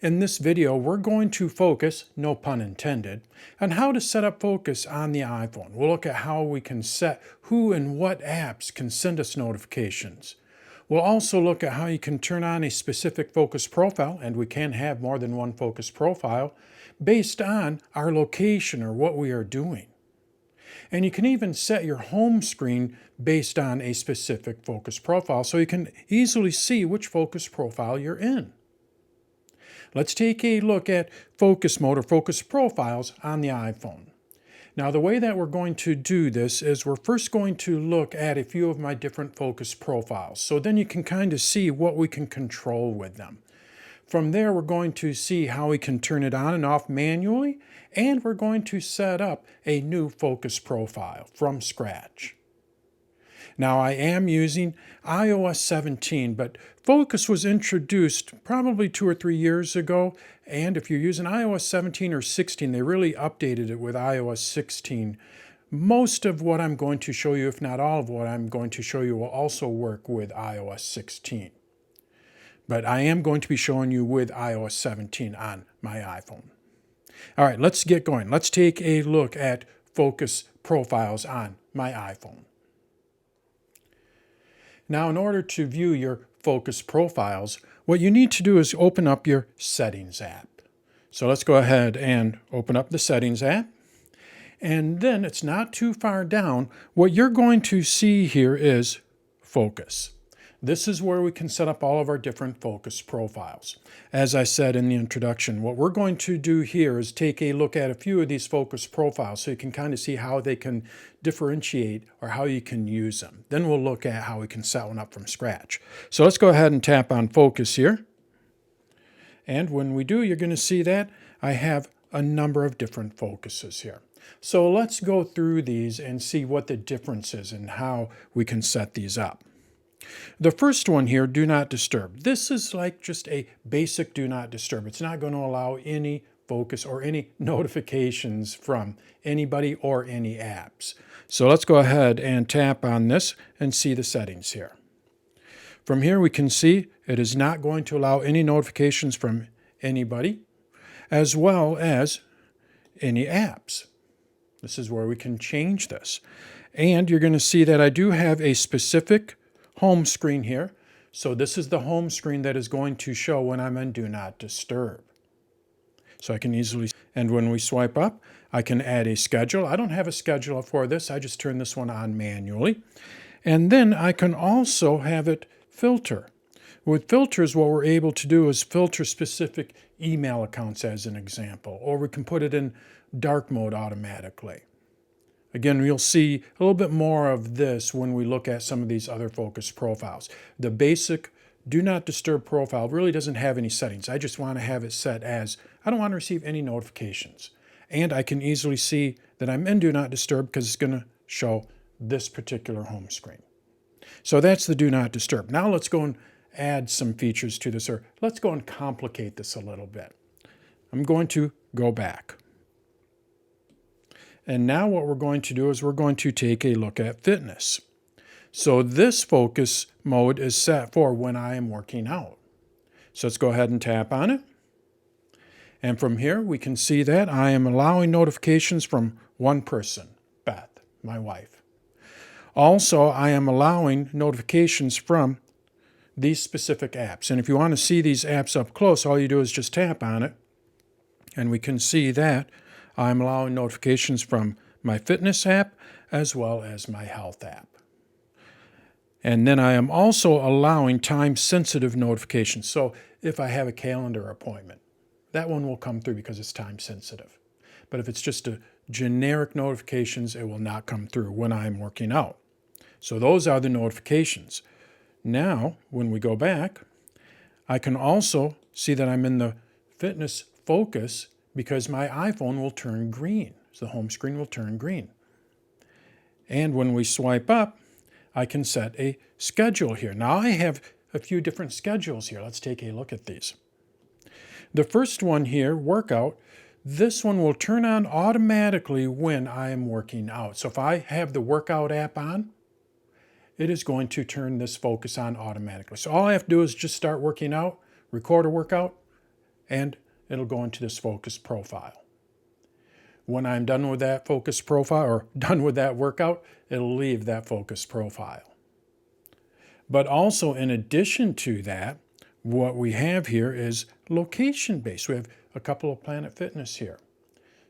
In this video, we're going to focus, no pun intended, on how to set up focus on the iPhone. We'll look at how we can set who and what apps can send us notifications. We'll also look at how you can turn on a specific focus profile, and we can have more than one focus profile, based on our location or what we are doing. And you can even set your home screen based on a specific focus profile, so you can easily see which focus profile you're in. Let's take a look at focus mode or focus profiles on the iPhone. Now, the way that we're going to do this is we're first going to look at a few of my different focus profiles. So then you can kind of see what we can control with them. From there, we're going to see how we can turn it on and off manually, and we're going to set up a new focus profile from scratch. Now, I am using iOS 17, but Focus was introduced probably 2 or 3 years ago, and if you're using iOS 17 or 16, they really updated it with iOS 16. Most of what I'm going to show you, if not all of what I'm going to show you, will also work with iOS 16. But I am going to be showing you with iOS 17 on my iPhone. All right, let's get going. Let's take a look at focus profiles on my iPhone. Now, in order to view your focus profiles, what you need to do is open up your Settings app. So let's go ahead and open up the Settings app. And then it's not too far down. What you're going to see here is Focus. This is where we can set up all of our different focus profiles. As I said in the introduction, what we're going to do here is take a look at a few of these focus profiles so you can kind of see how they can differentiate or how you can use them. Then we'll look at how we can set one up from scratch. So let's go ahead and tap on Focus here. And when we do, you're going to see that I have a number of different focuses here. So let's go through these and see what the difference is and how we can set these up. The first one here, Do Not Disturb. This is like just a basic Do Not Disturb. It's not going to allow any focus or any notifications from anybody or any apps. So let's go ahead and tap on this and see the settings here. From here we can see it is not going to allow any notifications from anybody as well as any apps. This is where we can change this. And you're going to see that I do have a specific home screen here. So this is the home screen that is going to show when I'm in Do Not Disturb. So I can easily, and when we swipe up, I can add a schedule. I don't have a schedule for this. I just turn this one on manually. And then I can also have it filter. With filters, what we're able to do is filter specific email accounts as an example, or we can put it in dark mode automatically. Again, you'll see a little bit more of this when we look at some of these other focus profiles. The basic Do Not Disturb profile really doesn't have any settings. I just want to have it set as, I don't want to receive any notifications. And I can easily see that I'm in Do Not Disturb because it's going to show this particular home screen. So that's the Do Not Disturb. Now let's go and add some features to this, or let's go and complicate this a little bit. I'm going to go back. And now what we're going to do is we're going to take a look at fitness. So this focus mode is set for when I am working out. So let's go ahead and tap on it. And from here we can see that I am allowing notifications from one person, Beth, my wife. Also, I am allowing notifications from these specific apps. And if you want to see these apps up close, all you do is just tap on it. And we can see that I'm allowing notifications from my fitness app as well as my health app. And then I am also allowing time-sensitive notifications. So if I have a calendar appointment, that one will come through because it's time-sensitive. But if it's just a generic notifications, it will not come through when I'm working out. So those are the notifications. Now, when we go back, I can also see that I'm in the fitness focus because my iPhone will turn green. So the home screen will turn green. And when we swipe up, I can set a schedule here. Now I have a few different schedules here. Let's take a look at these. The first one here, workout, this one will turn on automatically when I am working out. So if I have the workout app on, it is going to turn this focus on automatically. So all I have to do is just start working out, record a workout, and it'll go into this focus profile. When I'm done with that focus profile or done with that workout, it'll leave that focus profile. But also in addition to that, what we have here is location-based. We have a couple of Planet Fitness here.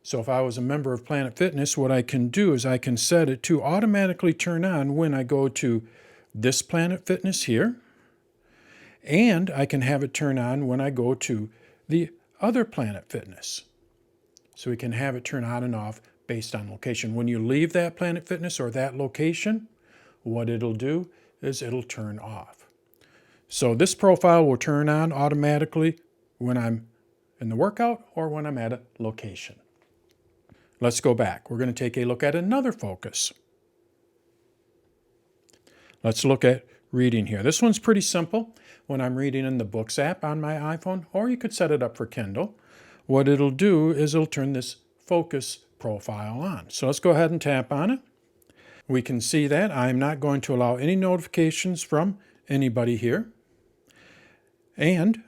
So if I was a member of Planet Fitness, what I can do is I can set it to automatically turn on when I go to this Planet Fitness here, and I can have it turn on when I go to the other Planet Fitness. So we can have it turn on and off based on location. When you leave that Planet Fitness or that location, what it'll do is it'll turn off. So this profile will turn on automatically when I'm in the workout or when I'm at a location. Let's go back. We're going to take a look at another focus. Let's look at reading here. This one's pretty simple. When I'm reading in the Books app on my iPhone, or you could set it up for Kindle, what it'll do is it'll turn this focus profile on. So let's go ahead and tap on it. We can see that I'm not going to allow any notifications from anybody here. And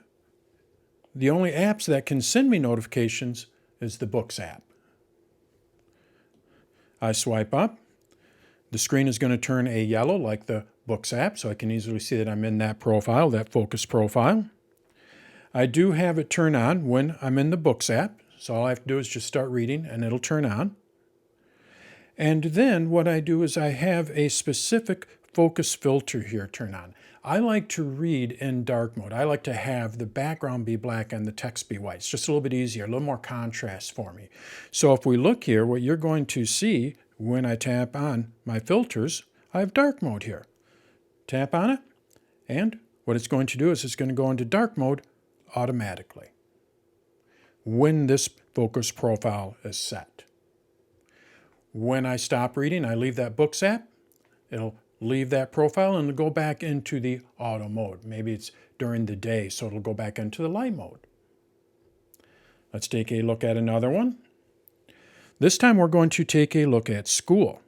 the only apps that can send me notifications is the Books app. I swipe up. The screen is going to turn a yellow like the Books app, so I can easily see that I'm in that profile, that focus profile. I do have it turn on when I'm in the Books app, so all I have to do is just start reading and it'll turn on. And then what I do is I have a specific focus filter here turn on. I like to read in dark mode. I like to have the background be black and the text be white. It's just a little bit easier, a little more contrast for me. So if we look here, what you're going to see when I tap on my filters, I have dark mode here. Tap on it, and what it's going to do is it's going to go into dark mode automatically when this focus profile is set. When I stop reading, I leave that Books app, it'll leave that profile and go back into the auto mode. Maybe it's during the day, so it'll go back into the light mode. Let's take a look at another one. This time we're going to take a look at school.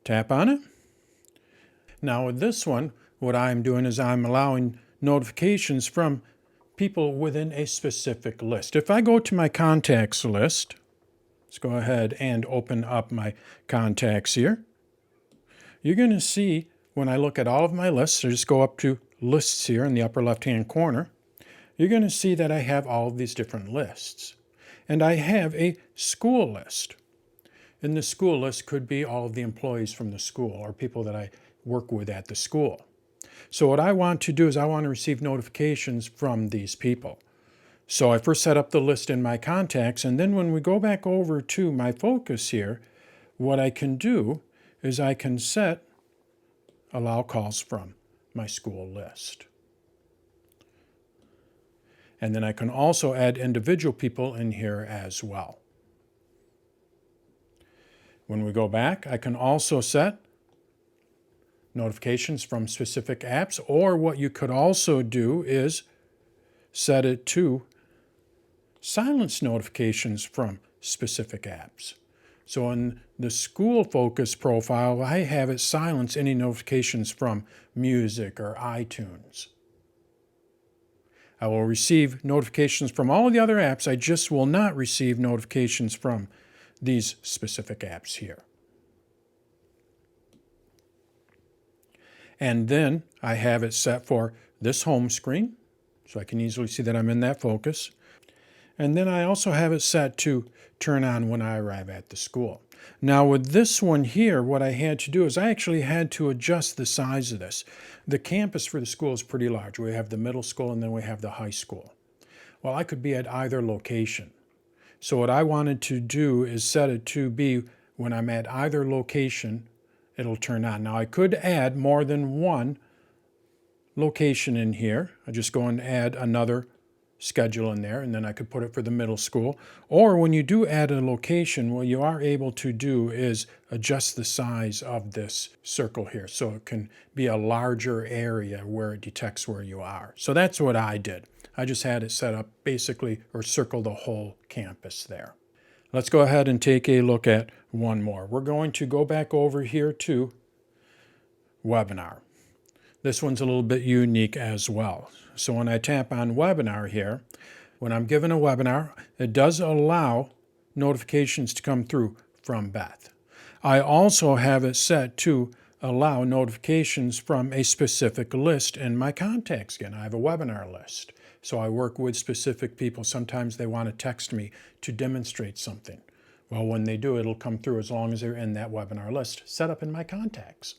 Tap on it. Now with this one, what I'm doing is I'm allowing notifications from people within a specific list. If I go to my contacts list, let's go ahead and open up my contacts here. You're going to see when I look at all of my lists, so just go up to lists here in the upper left-hand corner, you're going to see that I have all of these different lists. And I have a school list. And the school list could be all of the employees from the school or people that I work with at the school. So what I want to do is I want to receive notifications from these people. So I first set up the list in my contacts, and then when we go back over to my focus here, what I can do is I can set allow calls from my school list. And then I can also add individual people in here as well. When we go back, I can also set notifications from specific apps, or what you could also do is set it to silence notifications from specific apps. So in the school focus profile, I have it silence any notifications from music or iTunes. I will receive notifications from all of the other apps. I just will not receive notifications from these specific apps here. And then I have it set for this home screen, so I can easily see that I'm in that focus. And then I also have it set to turn on when I arrive at the school. Now with this one here, what I had to do is I actually had to adjust the size of this. The campus for the school is pretty large. We have the middle school and then we have the high school. Well, I could be at either location. So what I wanted to do is set it to be when I'm at either location, it'll turn on. Now I could add more than one location in here. I just go and add another schedule in there, and then I could put it for the middle school. Or when you do add a location, what you are able to do is adjust the size of this circle here so it can be a larger area where it detects where you are. So that's what I did. I just had it set up basically, or circle the whole campus there. Let's go ahead and take a look at one more. We're going to go back over here to webinar. This one's a little bit unique as well. So when I tap on webinar here, when I'm given a webinar, it does allow notifications to come through from Beth. I also have it set to allow notifications from a specific list in my contacts. Again, I have a webinar list. So I work with specific people. Sometimes they want to text me to demonstrate something. Well, when they do, it'll come through as long as they're in that webinar list set up in my contacts.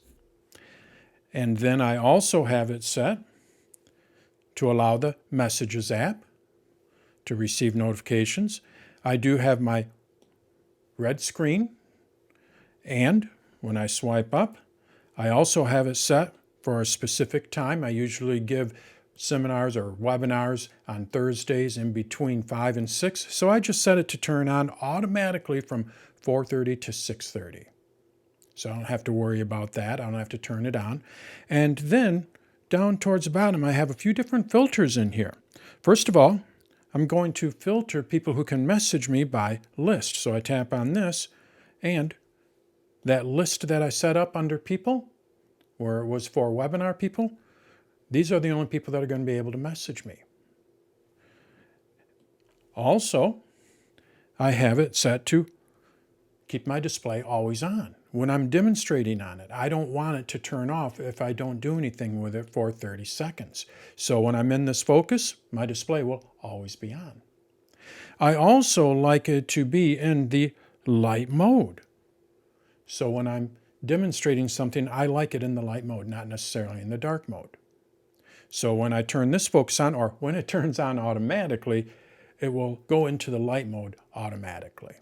And then I also have it set to allow the Messages app to receive notifications. I do have my red screen, and when I swipe up, I also have it set for a specific time. I usually give seminars or webinars on Thursdays in between 5 and 6, so I just set it to turn on automatically from 4:30 to 6:30. So I don't have to worry about that. I don't have to turn it on. And then down towards the bottom, I have a few different filters in here. First of all, I'm going to filter people who can message me by list. So I tap on this, and that list that I set up under people, where it was for webinar people, these are the only people that are going to be able to message me. Also, I have it set to keep my display always on when I'm demonstrating on it. I don't want it to turn off if I don't do anything with it for 30 seconds. So when I'm in this focus, my display will always be on. I also like it to be in the light mode. So when I'm demonstrating something, I like it in the light mode, not necessarily in the dark mode. So when I turn this focus on, or when it turns on automatically, it will go into the light mode automatically.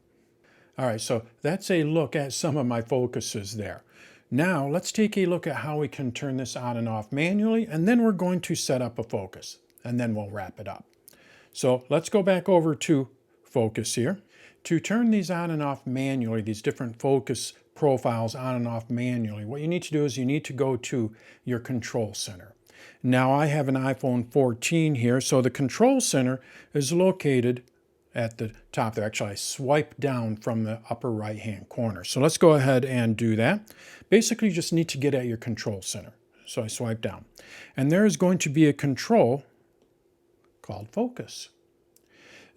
All right, so that's a look at some of my focuses there. Now let's take a look at how we can turn this on and off manually, and then we're going to set up a focus, and then we'll wrap it up. So let's go back over to focus here. To turn these on and off manually, these different focus profiles on and off manually, what you need to do is you need to go to your control center. Now I have an iPhone 14 here, so the control center is located at the top there. Actually, I swipe down from the upper right-hand corner. So let's go ahead and do that. Basically, you just need to get at your control center. So I swipe down. And there is going to be a control called focus.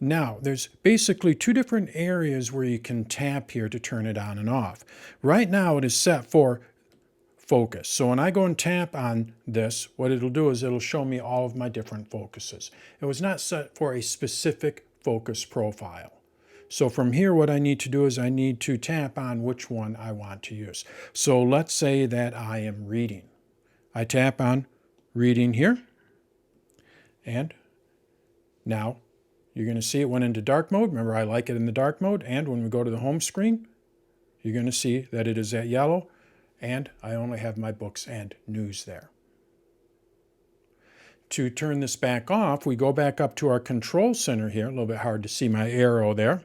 Now, there's basically two different areas where you can tap here to turn it on and off. Right now, it is set for focus. So when I go and tap on this, what it'll do is it'll show me all of my different focuses. It was not set for a specific focus profile. So from here, what I need to do is I need to tap on which one I want to use. So let's say that I am reading. I tap on reading here, and now you're going to see it went into dark mode. Remember, I like it in the dark mode. And when we go to the home screen, you're going to see that it is at yellow, and I only have my books and news there. To turn this back off, we go back up to our control center here. A little bit hard to see my arrow there,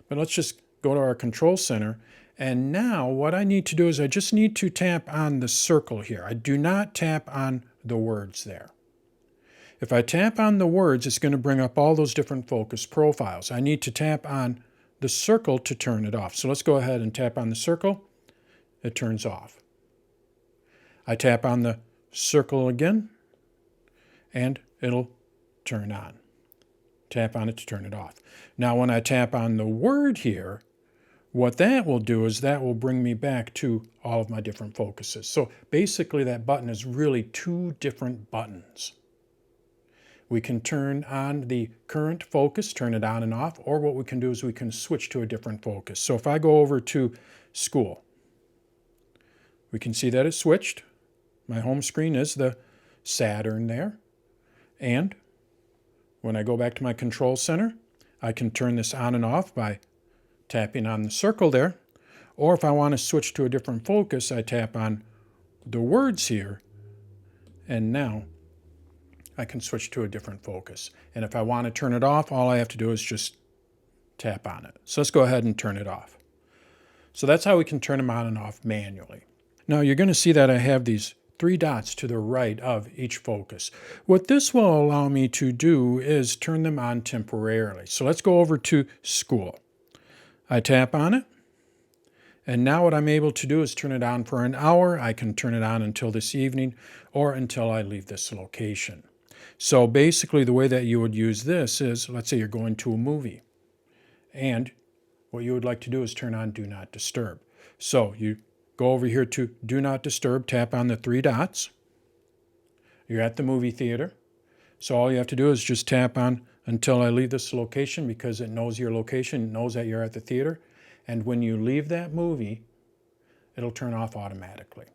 but let's just go to our control center. And now what I need to do is I just need to tap on the circle here. I do not tap on the words there. If I tap on the words, it's going to bring up all those different focus profiles. I need to tap on the circle to turn it off. So let's go ahead and tap on the circle. It turns off. I tap on the circle again, and it'll turn on. Tap on it to turn it off. Now when I tap on the word here, what that will do is that will bring me back to all of my different focuses. So basically that button is really two different buttons. We can turn on the current focus, turn it on and off, or what we can do is we can switch to a different focus. So if I go over to school, we can see that it switched. My home screen is the Saturn there. And when I go back to my control center, I can turn this on and off by tapping on the circle there. Or if I want to switch to a different focus, I tap on the words here, and now I can switch to a different focus. And if I want to turn it off, all I have to do is just tap on it. So let's go ahead and turn it off. So that's how we can turn them on and off manually. Now you're going to see that I have these three dots to the right of each focus. What this will allow me to do is turn them on temporarily. So let's go over to school. I tap on it, and now what I'm able to do is turn it on for an hour. I can turn it on until this evening, or until I leave this location. So basically the way that you would use this is, let's say you're going to a movie, and what you would like to do is turn on Do Not Disturb. So you go over here to Do Not Disturb, tap on the three dots. You're at the movie theater. So all you have to do is just tap on until I leave this location, because it knows your location, it knows that you're at the theater. And when you leave that movie, it'll turn off automatically.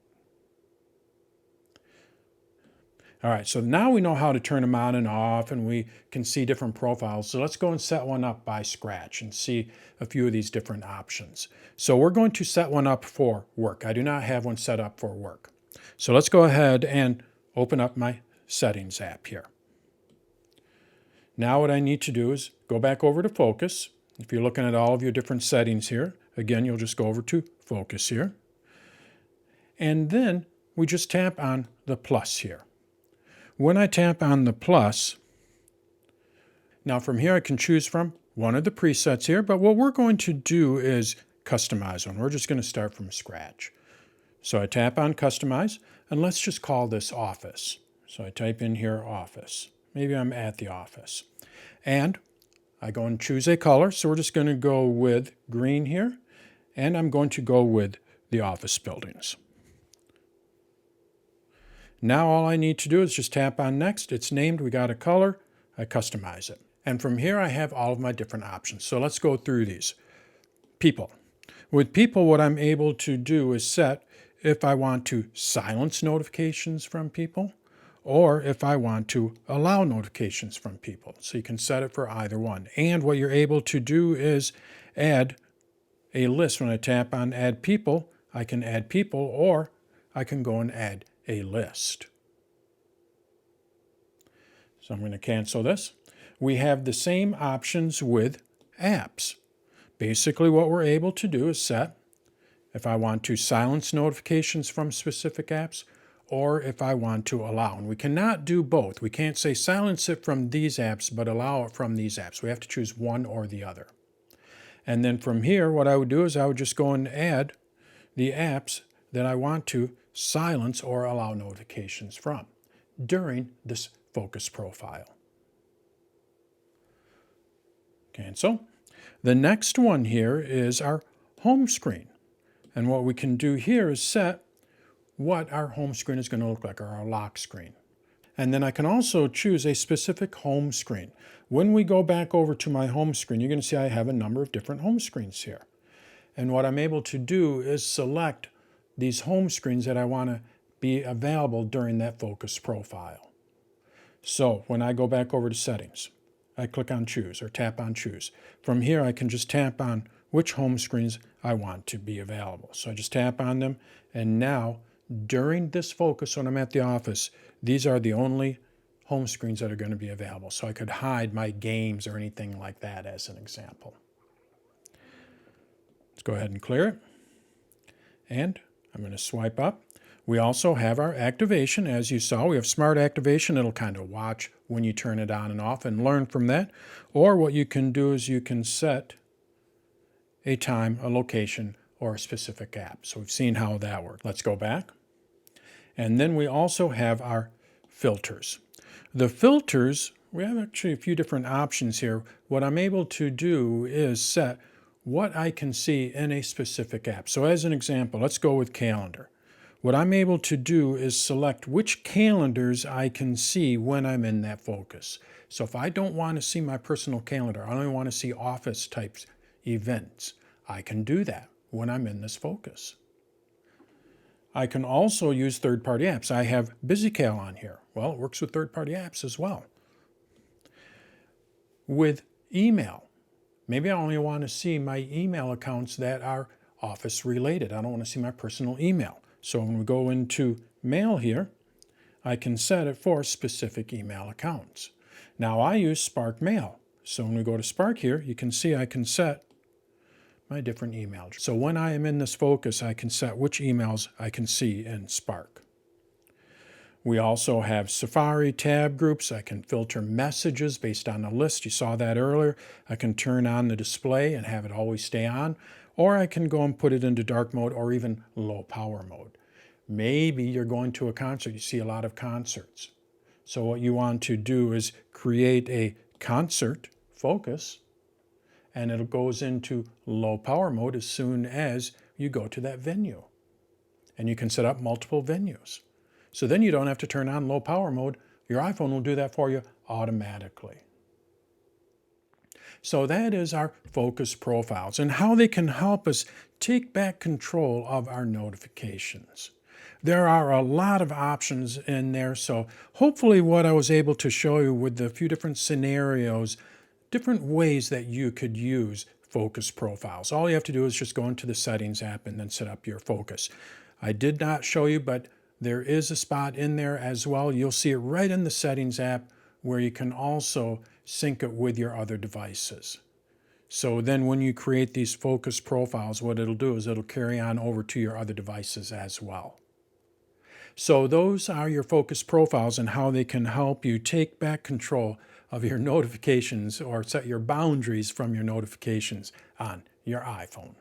All right, so now we know how to turn them on and off, and we can see different profiles. So let's go and set one up by scratch and see a few of these different options. So we're going to set one up for work. I do not have one set up for work. So let's go ahead and open up my Settings app here. Now what I need to do is go back over to Focus. If you're looking at all of your different settings here, again, you'll just go over to Focus here. And then we just tap on the plus here. When I tap on the plus, now from here I can choose from one of the presets here, but what we're going to do is customize one. We're just going to start from scratch. So I tap on Customize, and let's just call this Office. So I type in here Office. Maybe I'm at the office. And I go and choose a color, so we're just going to go with green here, and I'm going to go with the office buildings. Now all I need to do is just tap on Next. It's named, we got a color, I customize it. And from here I have all of my different options. So let's go through these. People. With people, what I'm able to do is set if I want to silence notifications from people, or if I want to allow notifications from people. So you can set it for either one. And what you're able to do is add a list. When I tap on Add People, I can add people, or I can go and add a list. So I'm going to cancel this. We have the same options with apps. Basically what we're able to do is set if I want to silence notifications from specific apps, or if I want to allow. And we cannot do both. We can't say silence it from these apps, but allow it from these apps. We have to choose one or the other. And then from here, what I would do is I would just go and add the apps that I want to silence or allow notifications from during this focus profile. Cancel. The next one here is our home screen. And what we can do here is set what our home screen is going to look like, or our lock screen. And then I can also choose a specific home screen. When we go back over to my home screen, you're going to see I have a number of different home screens here. And what I'm able to do is select these home screens that I want to be available during that focus profile. So when I go back over to Settings, I click on Choose, or tap on Choose. From here I can just tap on which home screens I want to be available. So I just tap on them, and now during this focus when I'm at the office, these are the only home screens that are going to be available. So I could hide my games or anything like that as an example. Let's go ahead and clear it. And I'm going to swipe up. We also have our activation. As you saw, we have smart activation. It'll kind of watch when you turn it on and off and learn from that. Or what you can do is you can set a time, a location, or a specific app. So we've seen how that works. Let's go back. And then we also have our filters. The filters, we have actually a few different options here. What I'm able to do is set what I can see in a specific app. So as an example, let's go with calendar. What I'm able to do is select which calendars I can see when I'm in that focus. So if I don't want to see my personal calendar, I only want to see office types events, I can do that when I'm in this focus. I can also use third-party apps. I have BusyCal on here. Well, it works with third-party apps as well. With email, maybe I only want to see my email accounts that are office related. I don't want to see my personal email. So when we go into Mail here, I can set it for specific email accounts. Now I use Spark Mail. So when we go to Spark here, you can see I can set my different emails. So when I am in this focus, I can set which emails I can see in Spark. We also have Safari tab groups. I can filter messages based on a list. You saw that earlier. I can turn on the display and have it always stay on, or I can go and put it into dark mode or even low power mode. Maybe you're going to a concert. You see a lot of concerts. So what you want to do is create a concert focus, and it goes into low power mode as soon as you go to that venue. And you can set up multiple venues. So then you don't have to turn on low power mode. Your iPhone will do that for you automatically. So that is our focus profiles and how they can help us take back control of our notifications. There are a lot of options in there, so hopefully what I was able to show you with the few different scenarios, different ways that you could use focus profiles. All you have to do is just go into the settings app and then set up your focus. I did not show you, but there is a spot in there as well. You'll see it right in the settings app where you can also sync it with your other devices. So then when you create these focus profiles, what it'll do is it'll carry on over to your other devices as well. So those are your focus profiles and how they can help you take back control of your notifications or set your boundaries from your notifications on your iPhone.